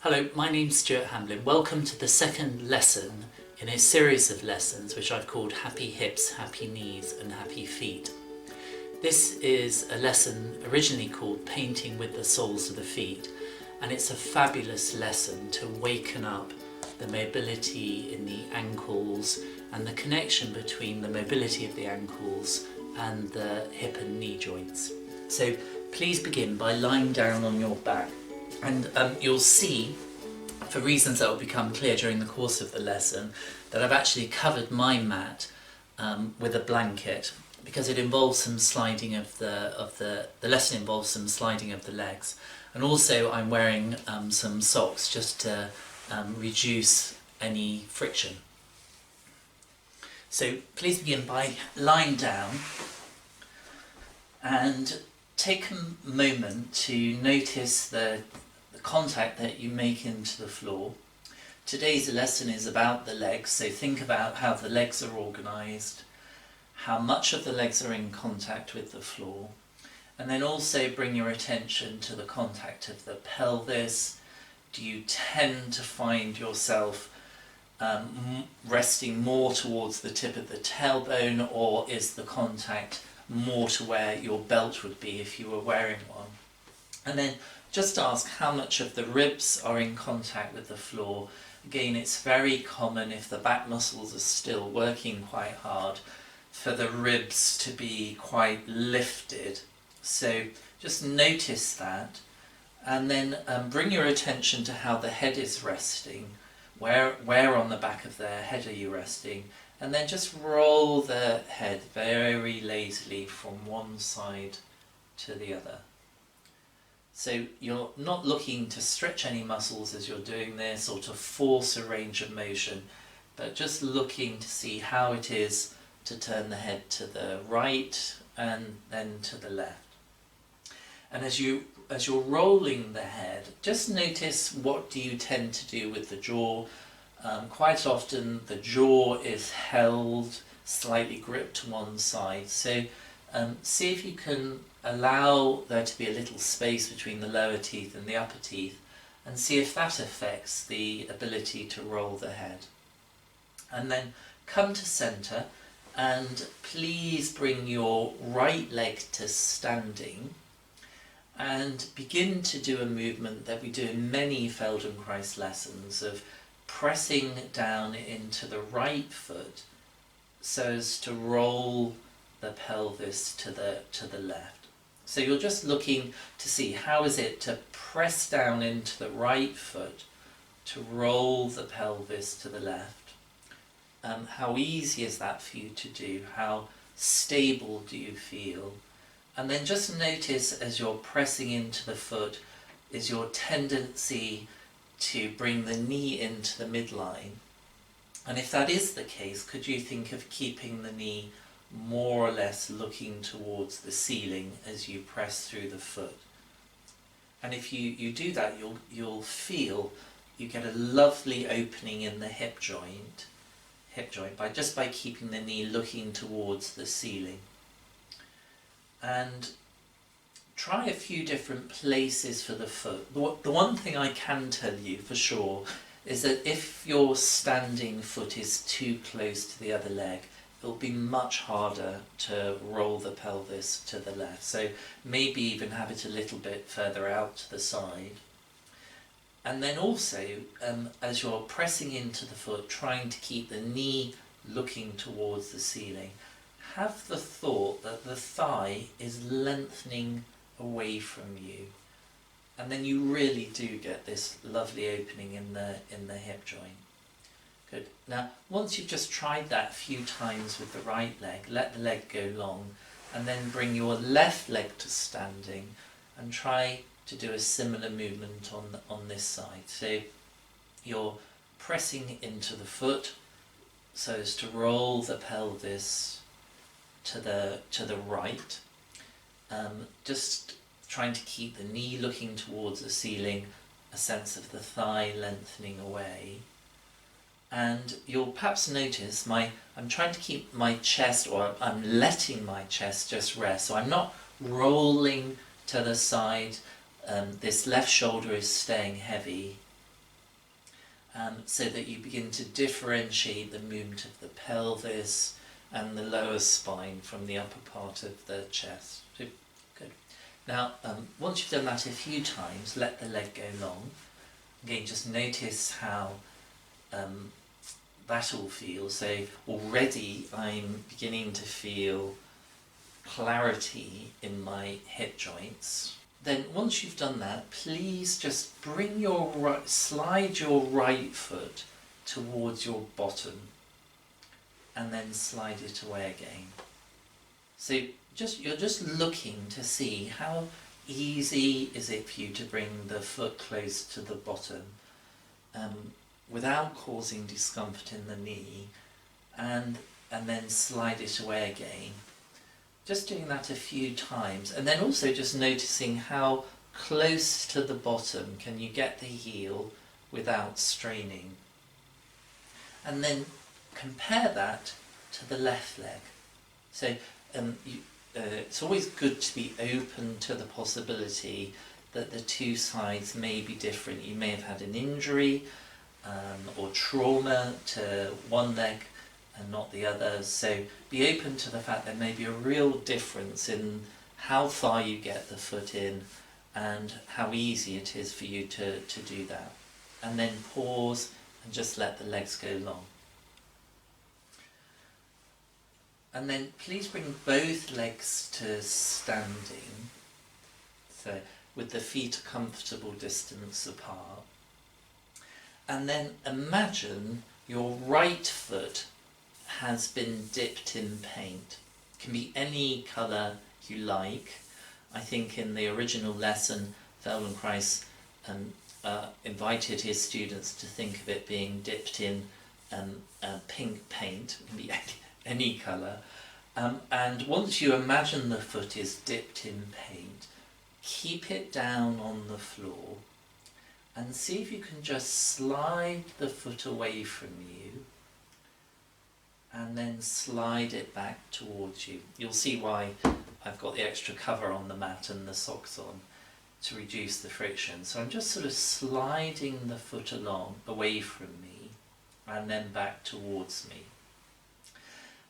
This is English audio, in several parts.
Hello, my name's Stewart Hamblin. Welcome to the second lesson in a series of lessons which I've called Happy Hips, Happy Knees and Happy Feet. This is a lesson originally called Painting with the Soles of the Feet, and it's a fabulous lesson to waken up the mobility in the ankles and the connection between the mobility of the ankles and the hip and knee joints. So please begin by lying down on your back. And you'll see, for reasons that will become clear during the course of the lesson, that I've actually covered my mat with a blanket because it involves some sliding of the lesson involves some sliding of the legs, and also I'm wearing some socks just to reduce any friction. So please begin by lying down and take a moment to notice the contact that you make into the floor. Today's lesson is about the legs, so think about how the legs are organised, how much of the legs are in contact with the floor, and then also bring your attention to the contact of the pelvis. Do you tend to find yourself resting more towards the tip of the tailbone, or is the contact more to where your belt would be if you were wearing one? And then just ask how much of the ribs are in contact with the floor. Again, it's very common if the back muscles are still working quite hard for the ribs to be quite lifted. So just notice that, and then bring your attention to how the head is resting. Where on the back of the head are you resting? And then just roll the head very lazily from one side to the other. So you're not looking to stretch any muscles as you're doing this or to force a range of motion, but just looking to see how it is to turn the head to the right and then to the left. And as you're rolling the head, just notice what do you tend to do with the jaw. Quite often the jaw is held, slightly gripped to one side. So see if you can allow there to be a little space between the lower teeth and the upper teeth, and see if that affects the ability to roll the head. And then come to centre, and please bring your right leg to standing and begin to do a movement that we do in many Feldenkrais lessons of pressing down into the right foot so as to roll the pelvis to the left. So you're just looking to see how is it to press down into the right foot to roll the pelvis to the left. How easy is that for you to do? How stable do you feel? And then just notice as you're pressing into the foot, is your tendency to bring the knee into the midline? And if that is the case, could you think of keeping the knee more or less looking towards the ceiling as you press through the foot? And if you do that, you'll feel you get a lovely opening in the hip joint by keeping the knee looking towards the ceiling. And try a few different places for the foot. The one thing I can tell you for sure is that if your standing foot is too close to the other leg, it'll be much harder to roll the pelvis to the left. So maybe even have it a little bit further out to the side. And then also, as you're pressing into the foot, trying to keep the knee looking towards the ceiling, have the thought that the thigh is lengthening away from you. And then you really do get this lovely opening in the hip joint. Good. Now, once you've just tried that a few times with the right leg, let the leg go long, and then bring your left leg to standing and try to do a similar movement on this side. So you're pressing into the foot so as to roll the pelvis to the right. Just trying to keep the knee looking towards the ceiling, a sense of the thigh lengthening away. And you'll perhaps notice I'm trying to keep my chest, or I'm letting my chest just rest. So I'm not rolling to the side. This left shoulder is staying heavy, so that you begin to differentiate the movement of the pelvis and the lower spine from the upper part of the chest. So, good. Now, once you've done that a few times, let the leg go long. Again, just notice how that all feels. So already I'm beginning to feel clarity in my hip joints. Then once you've done that, please just bring slide your right foot towards your bottom and then slide it away again. So you're just looking to see how easy is it for you to bring the foot close to the bottom without causing discomfort in the knee, and then slide it away again. Just doing that a few times, and then also just noticing how close to the bottom can you get the heel without straining. And then compare that to the left leg. So it's always good to be open to the possibility that the two sides may be different. You may have had an injury or trauma to one leg and not the other, so be open to the fact there may be a real difference in how far you get the foot in and how easy it is for you to do that. And then pause and just let the legs go long. And then please bring both legs to standing, so with the feet a comfortable distance apart. And then imagine your right foot has been dipped in paint. It can be any colour you like. I think in the original lesson, Feldenkrais invited his students to think of it being dipped in pink paint. It can be any colour. And once you imagine the foot is dipped in paint, keep it down on the floor and see if you can just slide the foot away from you and then slide it back towards you. You'll see why I've got the extra cover on the mat and the socks on to reduce the friction. So I'm just sort of sliding the foot along away from me and then back towards me.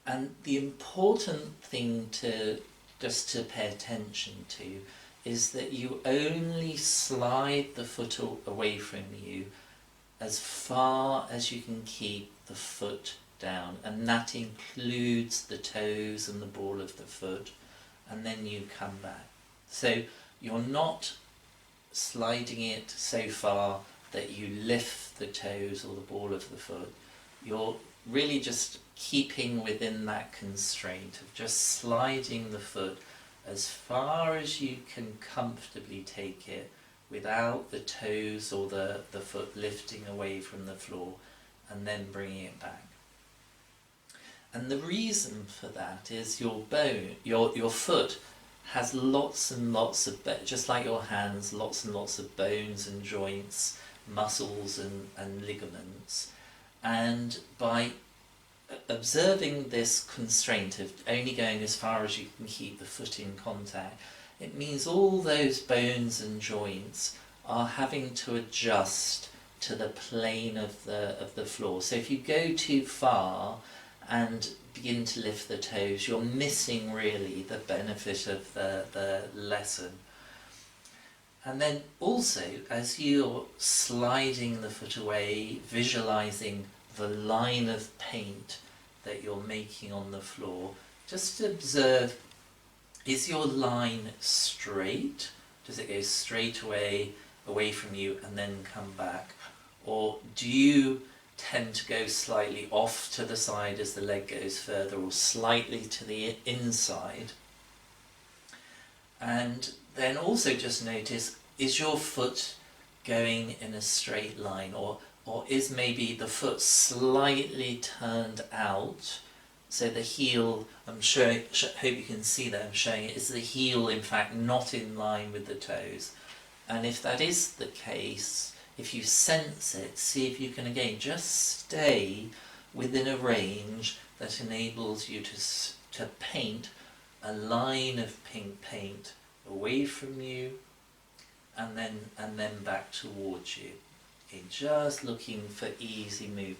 And the important thing to pay attention to is that you only slide the foot away from you as far as you can keep the foot down, and that includes the toes and the ball of the foot, and then you come back. So you're not sliding it so far that you lift the toes or the ball of the foot. You're really just keeping within that constraint of just sliding the foot as far as you can comfortably take it without the toes or the foot lifting away from the floor, and then bringing it back. And the reason for that is your foot has lots and lots of, just like your hands, lots and lots of bones and joints, muscles and ligaments. And by observing this constraint of only going as far as you can keep the foot in contact, it means all those bones and joints are having to adjust to the plane of the floor. So if you go too far and begin to lift the toes, you're missing really the benefit of the lesson. And then also, as you're sliding the foot away, visualizing the line of paint that you're making on the floor, just observe, is your line straight? Does it go straight away from you and then come back? Or do you tend to go slightly off to the side as the leg goes further, or slightly to the inside? And then also just notice, is your foot going in a straight line, or is maybe the foot slightly turned out, so the heel, I'm showing, hope you can see that I'm showing it, is the heel in fact not in line with the toes? And if that is the case, if you sense it, see if you can again just stay within a range that enables you to paint a line of pink paint away from you and then back towards you Okay, just looking for easy movement.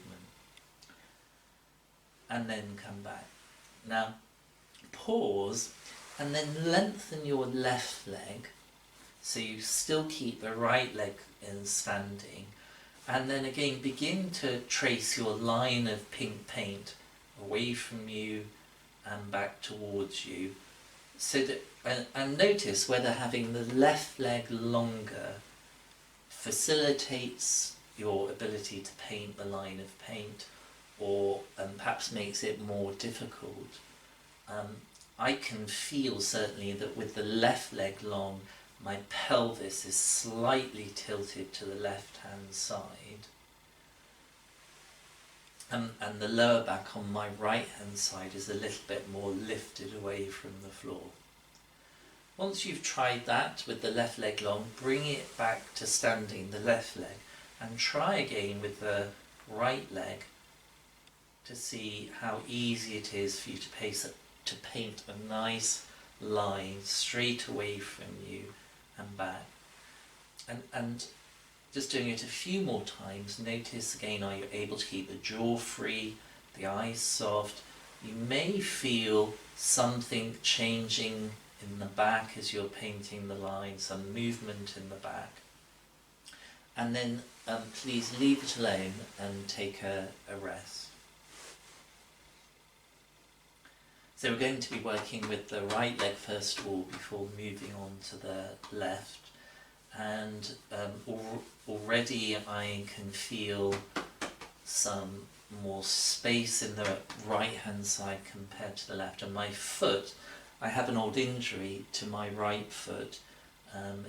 And then come back. Now, pause and then lengthen your left leg so you still keep the right leg in standing, and then again begin to trace your line of pink paint away from you and back towards you, so that, and notice whether having the left leg longer facilitates your ability to paint the line of paint, or perhaps makes it more difficult. I can feel certainly that with the left leg long, my pelvis is slightly tilted to the left hand side, and the lower back on my right hand side is a little bit more lifted away from the floor. Once you've tried that with the left leg long, bring it back to standing, the left leg, and try again with the right leg to see how easy it is for you to paint a nice line straight away from you and back. And just doing it a few more times, notice again, are you able to keep the jaw free, the eyes soft? You may feel something changing in the back as you're painting the line, some movement in the back. And then please leave it alone and take a rest. So we're going to be working with the right leg first of all before moving on to the left. And already I can feel some more space in the right hand side compared to the left. And my foot, I have an old injury to my right foot.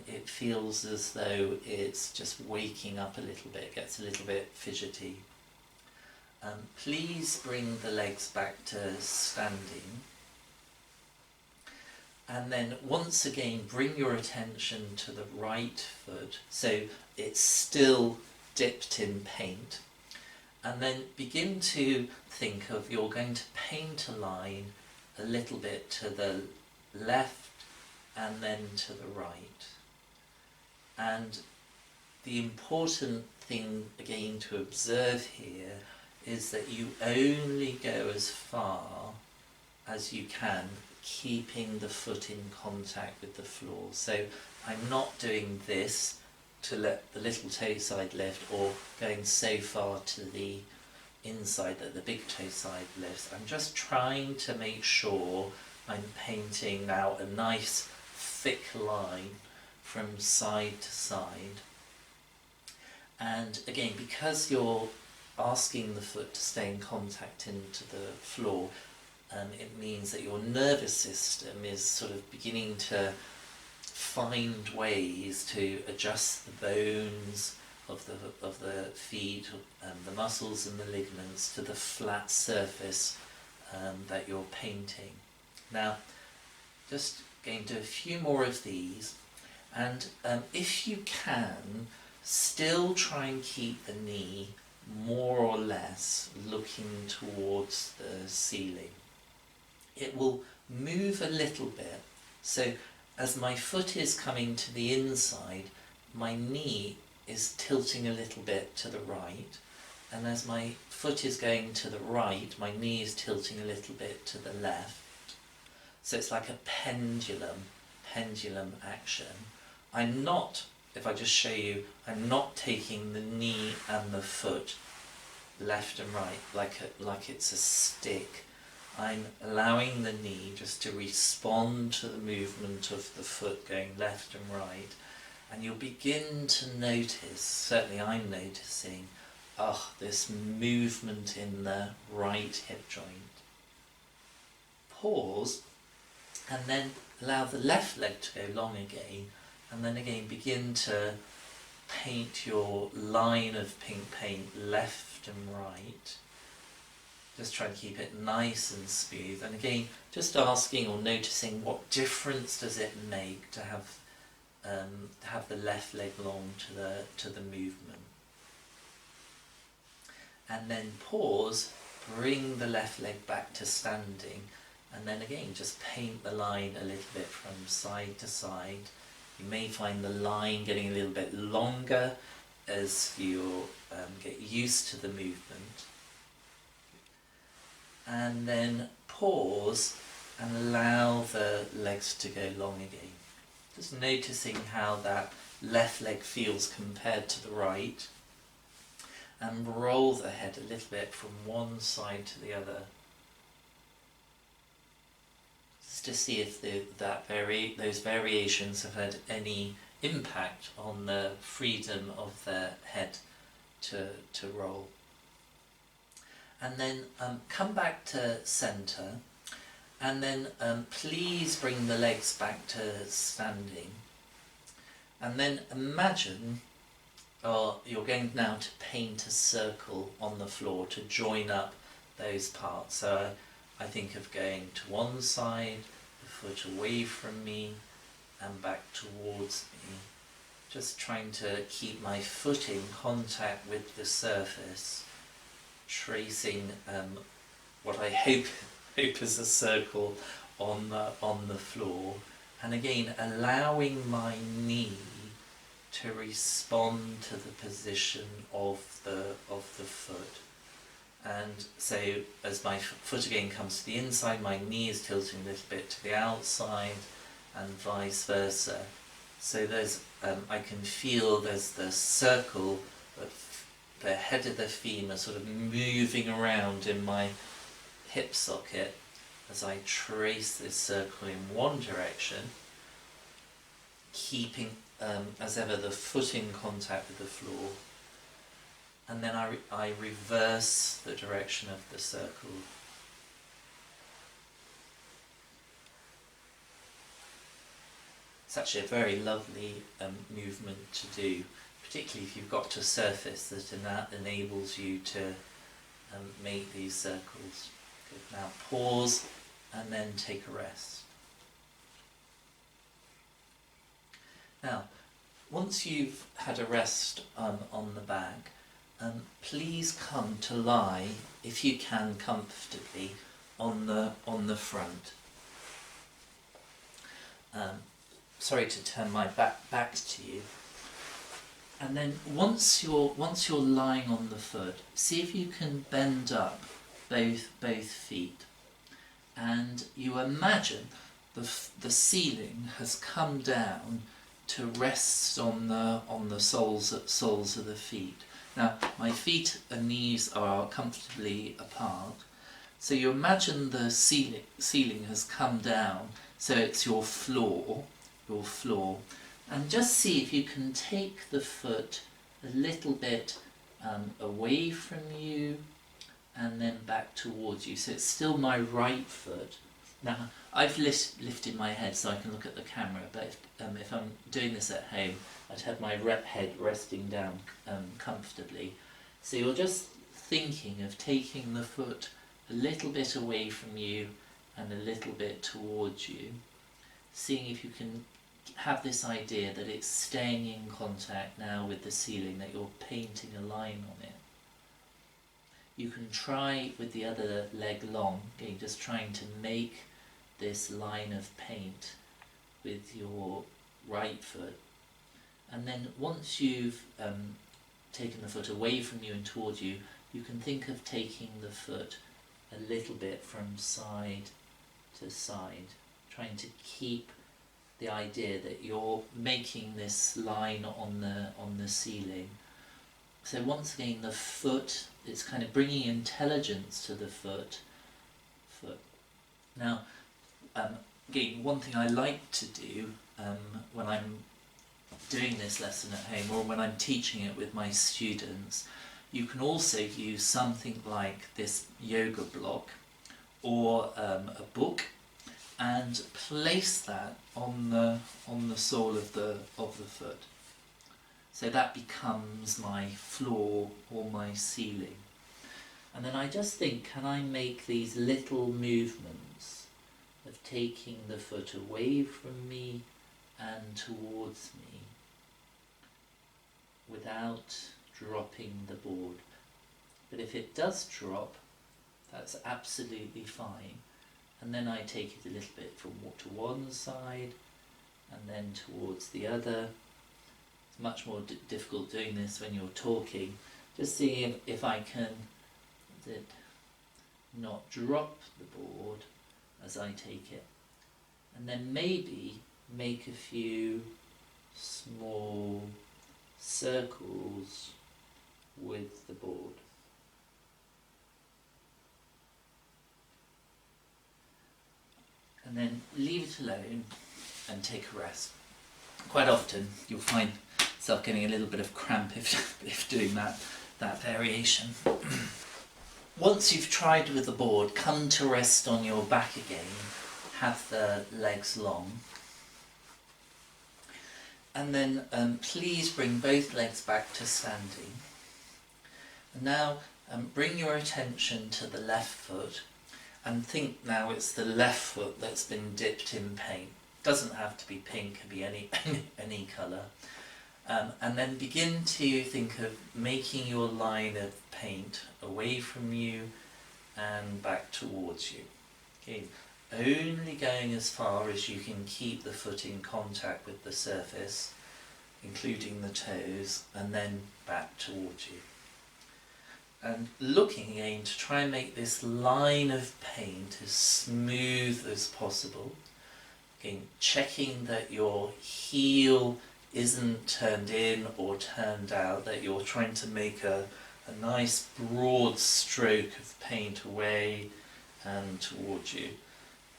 It feels as though it's just waking up a little bit, it gets a little bit fidgety. Please bring the legs back to standing, and then once again bring your attention to the right foot so it's still dipped in paint, and then begin to think of you're going to paint a line a little bit to the left and then to the right. And the important thing again to observe here is that you only go as far as you can, keeping the foot in contact with the floor. So I'm not doing this to let the little toe side lift, or going so far to the inside that the big toe side lifts. I'm just trying to make sure I'm painting now a nice thick line from side to side. And again, because you're asking the foot to stay in contact into the floor, it means that your nervous system is sort of beginning to find ways to adjust the bones of the feet, the muscles and the ligaments to the flat surface that you're painting. Now, just going to do a few more of these, and if you can, still try and keep the knee more or less looking towards the ceiling. It will move a little bit, so as my foot is coming to the inside, my knee is tilting a little bit to the right, and as my foot is going to the right, my knee is tilting a little bit to the left. So it's like a pendulum action. I'm not, if I just show you, I'm not taking the knee and the foot left and right like it's a stick. I'm allowing the knee just to respond to the movement of the foot going left and right, and you'll begin to notice, certainly I'm noticing, this movement in the right hip joint. Pause, and then allow the left leg to go long again, and then again begin to paint your line of pink paint left and right. Just try to keep it nice and smooth, and again just asking or noticing what difference does it make to have the left leg long to the movement. And then pause, bring the left leg back to standing, and then again just paint the line a little bit from side to side. You may find the line getting a little bit longer as you get used to the movement. And then pause and allow the legs to go long again. Just noticing how that left leg feels compared to the right. And roll the head a little bit from one side to the other. Just to see if those variations have had any impact on the freedom of the head to roll. And then come back to centre, and then please bring the legs back to standing. And then imagine you're going now to paint a circle on the floor to join up those parts. So I think of going to one side, the foot away from me and back towards me. Just trying to keep my foot in contact with the surface, tracing what I hope is a circle on the floor, and again allowing my knee to respond to the position of the foot. And so as my foot again comes to the inside, my knee is tilting a little bit to the outside, and vice versa. So there's I can feel there's the circle of the head of the femur sort of moving around in my hip socket as I trace this circle in one direction, keeping as ever the foot in contact with the floor, and then I reverse the direction of the circle. It's actually a very lovely movement to do, particularly if you've got a surface that enables you to make these circles. Good. Now pause and then take a rest. Now, once you've had a rest on the back, please come to lie, if you can comfortably, on the front. Sorry to turn my back to you. And then once you're lying on the foot, see if you can bend up both feet, and you imagine the ceiling has come down to rest on the soles of the feet. Now my feet and knees are comfortably apart, so you imagine the ceiling has come down, so it's your floor, and just see if you can take the foot a little bit away from you and then back towards you. So it's still my right foot. Now I've lifted my head so I can look at the camera, but if I'm doing this at home, I'd have my head resting down comfortably. So you're just thinking of taking the foot a little bit away from you and a little bit towards you, seeing if you can have this idea that it's staying in contact now with the ceiling, that you're painting a line on it. You can try with the other leg long, again, just trying to make this line of paint with your right foot. And then once you've taken the foot away from you and towards you, you can think of taking the foot a little bit from side to side, trying to keep the idea that you're making this line on the ceiling. So once again, the foot, it's kind of bringing intelligence to the foot. Now, again, one thing I like to do when I'm doing this lesson at home, or when I'm teaching it with my students, you can also use something like this yoga block or a book, and place that on the sole of the foot. So that becomes my floor or my ceiling. And then I just think, can I make these little movements of taking the foot away from me and towards me without dropping the board? But if it does drop, that's absolutely fine. And then I take it a little bit from to one side and then towards the other, much more difficult doing this when you're talking. Just see if I can not drop the board as I take it. And then maybe make a few small circles with the board. And then leave it alone and take a rest. Quite often you'll find yourself getting a little bit of cramp if doing that variation. Once you've tried with the board, come to rest on your back again. Have the legs long. And then please bring both legs back to standing. And now bring your attention to the left foot and think now it's the left foot that's been dipped in paint. Doesn't have to be pink, it can be any colour. And then begin to think of making your line of paint away from you and back towards you. Okay. Only going as far as you can keep the foot in contact with the surface, including the toes, and then back towards you. And looking again to try and make this line of paint as smooth as possible. Again, checking that your heel isn't turned in or turned out, that you're trying to make a nice broad stroke of paint away and towards you.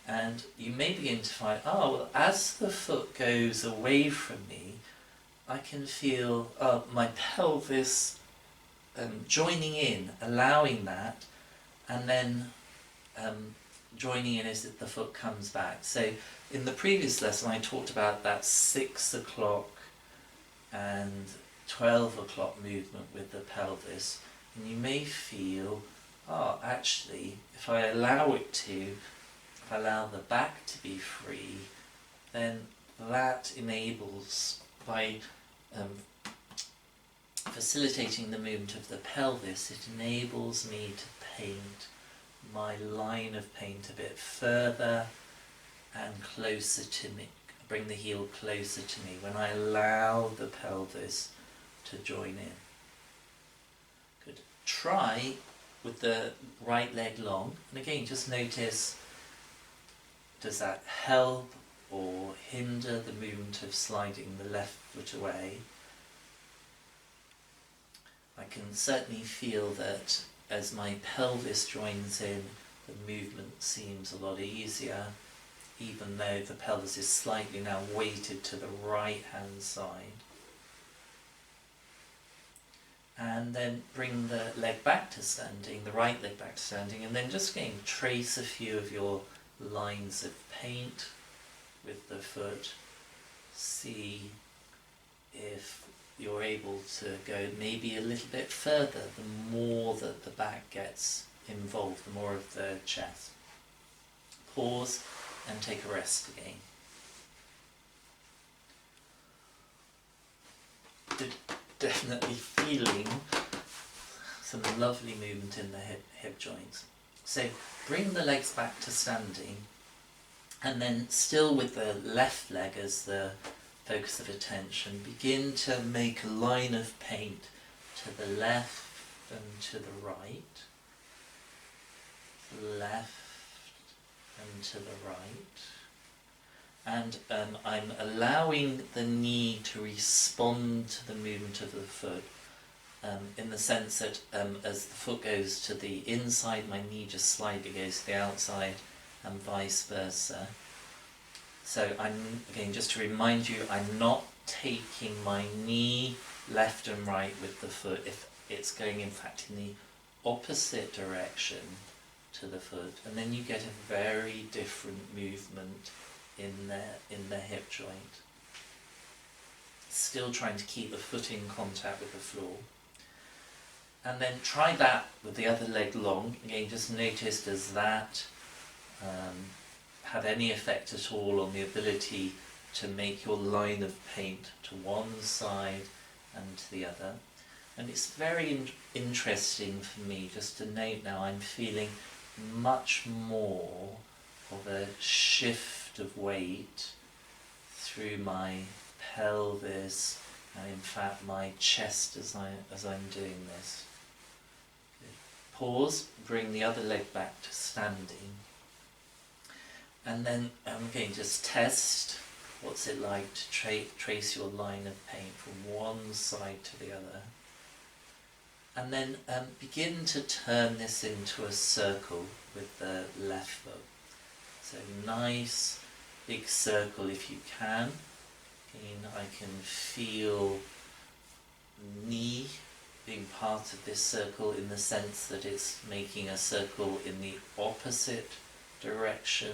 And you may begin to find, oh, well, as the foot goes away from me, I can feel my pelvis joining in, allowing that, and then joining in as the foot comes back. So in the previous lesson I talked about that 6 o'clock and 12 o'clock movement with the pelvis, and you may feel, oh, actually, if I allow it to, if I allow the back to be free, then that enables, by facilitating the movement of the pelvis, it enables me to paint my line of paint a bit further and closer to me, bring the heel closer to me when I allow the pelvis to join in. Good. Try with the right leg long, and again just notice, does that help or hinder the movement of sliding the left foot away? I can certainly feel that as my pelvis joins in, the movement seems a lot easier, even though the pelvis is slightly now weighted to the right hand side. And then bring the leg back to standing, the right leg back to standing, and then just again trace a few of your lines of paint with the foot. See if you're able to go maybe a little bit further the more that the back gets involved, the more of the chest. Pause and take a rest again. Definitely feeling some lovely movement in the hip joints. So bring the legs back to standing, and then still with the left leg as the focus of attention, begin to make a line of paint to the left and to the right, left and to the right. And I'm allowing the knee to respond to the movement of the foot, in the sense that as the foot goes to the inside, my knee just slightly goes to the outside, and vice versa. So I'm, again, just to remind you, I'm not taking my knee left and right with the foot. If it's going, in fact, in the opposite direction to the foot, and then you get a very different movement in the hip joint. Still trying to keep the foot in contact with the floor. And then try that with the other leg long. Again, just notice, does that have any effect at all on the ability to make your line of paint to one side and to the other. And it's very interesting for me just to note now I'm feeling much more of a shift of weight through my pelvis and in fact my chest as I'm doing this. Good. Pause, bring the other leg back to standing, and then I'm going to just test what's it like to trace your line of pain from one side to the other. And then begin to turn this into a circle with the left foot. So nice big circle if you can. Again, I can feel knee being part of this circle in the sense that it's making a circle in the opposite direction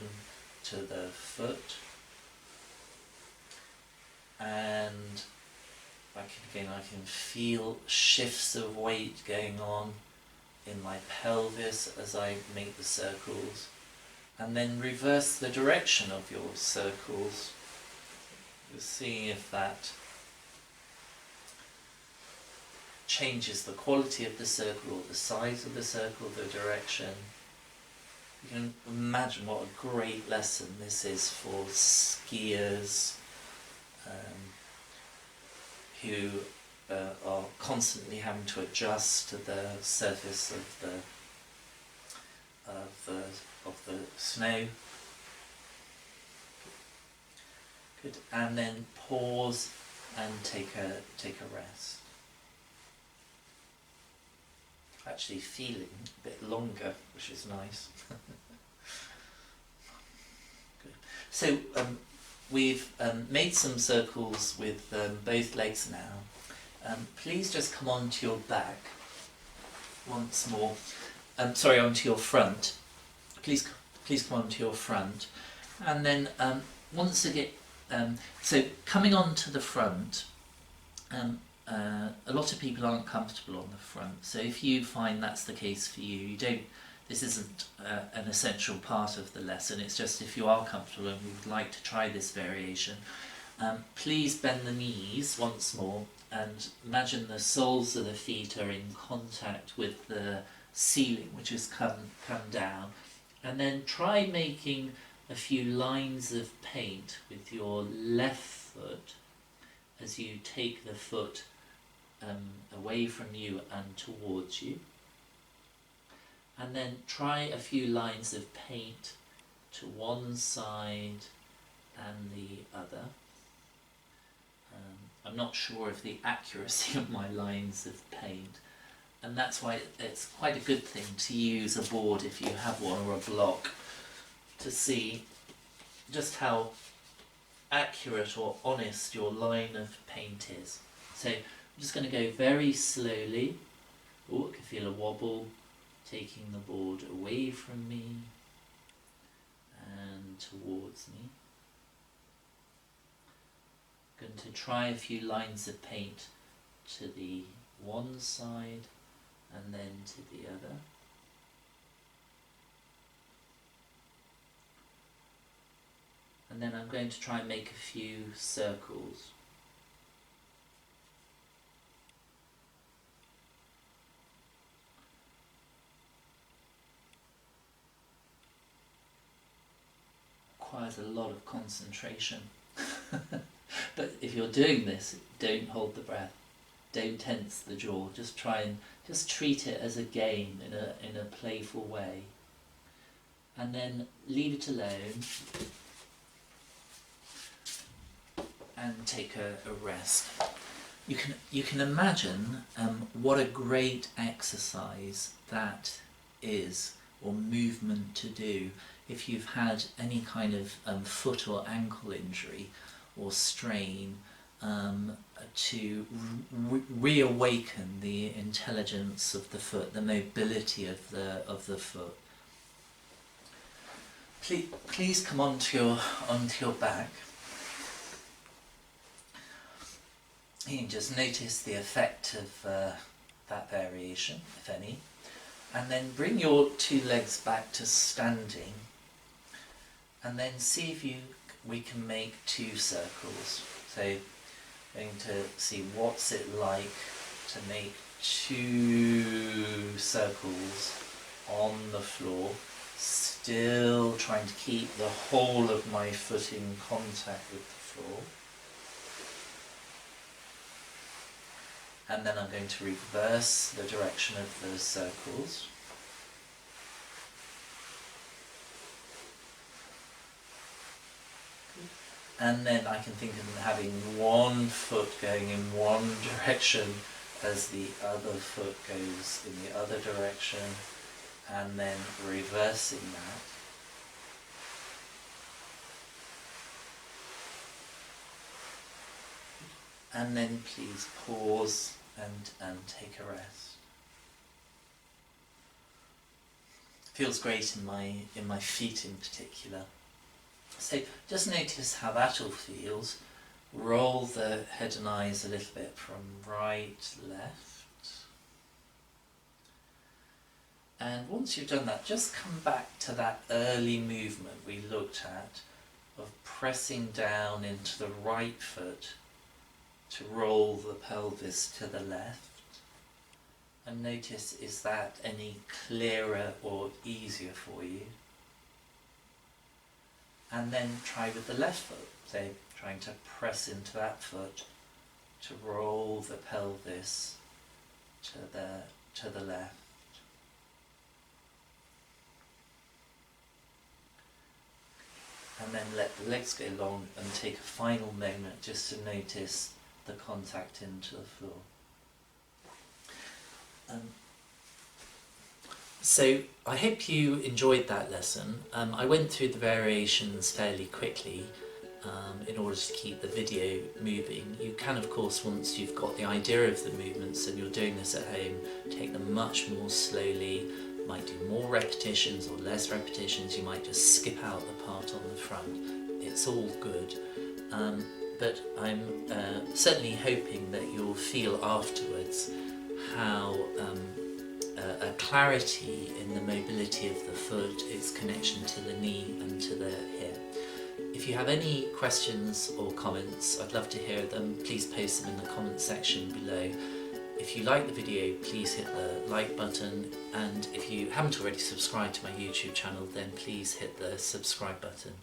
to the foot. And I can feel shifts of weight going on in my pelvis as I make the circles. And then reverse the direction of your circles. Just seeing if that changes the quality of the circle or the size of the circle, the direction. You can imagine what a great lesson this is for skiers who are constantly having to adjust to the surface of the snow. Good, and then pause and take a rest. Actually feeling a bit longer, which is nice. Good. So we've made some circles with both legs now. Please just come onto your back once more. Onto your front. Please come onto your front, and then once again. So coming onto the front, a lot of people aren't comfortable on the front. So if you find that's the case for you, this isn't an essential part of the lesson. It's just if you are comfortable and would like to try this variation, please bend the knees once more and imagine the soles of the feet are in contact with the ceiling, which has come down, and then try making a few lines of paint with your left foot as you take the foot away from you and towards you. And then try a few lines of paint to one side and the other. I'm not sure of the accuracy of my lines of paint, and that's why it's quite a good thing to use a board if you have one, or a block, to see just how accurate or honest your line of paint is. So I'm just going to go very slowly. Oh, I can feel a wobble, taking the board away from me and towards me. I'm going to try a few lines of paint to the one side and then to the other. And then I'm going to try and make a few circles. Requires a lot of concentration. But if you're doing this, don't hold the breath. Don't tense the jaw. Just try and just treat it as a game in a playful way. And then leave it alone. And take a rest. You can imagine what a great exercise that is, or movement to do, if you've had any kind of foot or ankle injury or strain, to reawaken the intelligence of the foot, the mobility of the foot. Please come onto your back. You can just notice the effect of that variation, if any, and then bring your two legs back to standing, and then see if we can make two circles. So going to see what's it like to make two circles on the floor, still trying to keep the whole of my foot in contact with the floor. and then I'm going to reverse the direction of the circles. And then I can think of having one foot going in one direction as the other foot goes in the other direction, and then reversing that. And then please pause and take a rest. Feels great in my feet in particular. So just notice how that all feels. Roll the head and eyes a little bit from right, left. And once you've done that, just come back to that early movement we looked at of pressing down into the right foot to roll the pelvis to the left. And notice, is that any clearer or easier for you? And then try with the left foot, so trying to press into that foot to roll the pelvis to the left. And then let the legs go long and take a final moment just to notice the contact into the floor. So I hope you enjoyed that lesson. I went through the variations fairly quickly in order to keep the video moving. You can, of course, once you've got the idea of the movements and you're doing this at home, take them much more slowly. You might do more repetitions or less repetitions. You might just skip out the part on the front. It's all good. But I'm certainly hoping that you'll feel afterwards how a clarity in the mobility of the foot, its connection to the knee and to the hip. If you have any questions or comments, I'd love to hear them. Please post them in the comments section below. If you like the video, please hit the like button, and if you haven't already subscribed to my YouTube channel, then please hit the subscribe button.